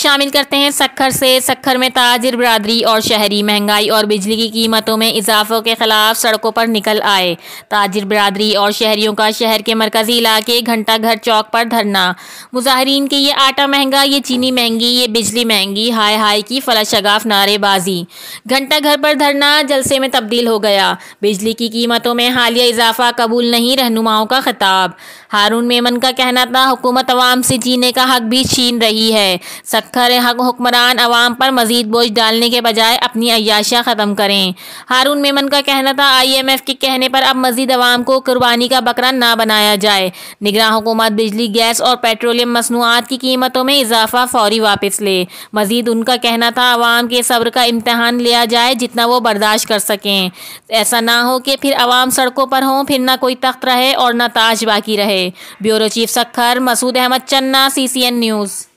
शामिल करते हैं सक्खर से। सक्खर में ताजिर बिरादरी और शहरी महंगाई और बिजली की कीमतों में इजाफों के खिलाफ सड़कों पर निकल आए। ताजिर बिरादरी और शहरियों का शहर के मरकजी इलाके घंटा घर चौक पर धरना। मुजाहिरीन के ये आटा महंगा, ये चीनी महंगी, ये बिजली महंगी, हाय हाय की फलशगाफ नारेबाजी। घंटा घर पर धरना जलसे में तब्दील हो गया। बिजली की कीमतों में हालिया इजाफा कबूल नहीं, रहनुमाओं का खिताब। हारून मेमन का कहना था हुकूमत अवाम से जीने का हक भी छीन रही है। सक्खर हुक्मरान अवाम पर मजीद बोझ डालने के बजाय अपनी अय्याशियाँ ख़त्म करें। हारून मेमन का कहना था IMF के कहने पर अब मजीद अवाम को कुर्बानी का बकरा ना बनाया जाए। निगरान हुकूमत बिजली, गैस और पेट्रोलियम मसनूआत की कीमतों में इजाफा फौरी वापस ले। मजीद उनका कहना था अवाम के सब्र का इम्तहान लिया जाए जितना वो बर्दाश्त कर सकें। ऐसा ना हो कि फिर अवाम सड़कों पर हों, फिर ना कोई तख्त रहे और ना ताज बाकी रहे। ब्यूरो चीफ सक्खर, मसूद अहमद चन्ना, CCN न्यूज़।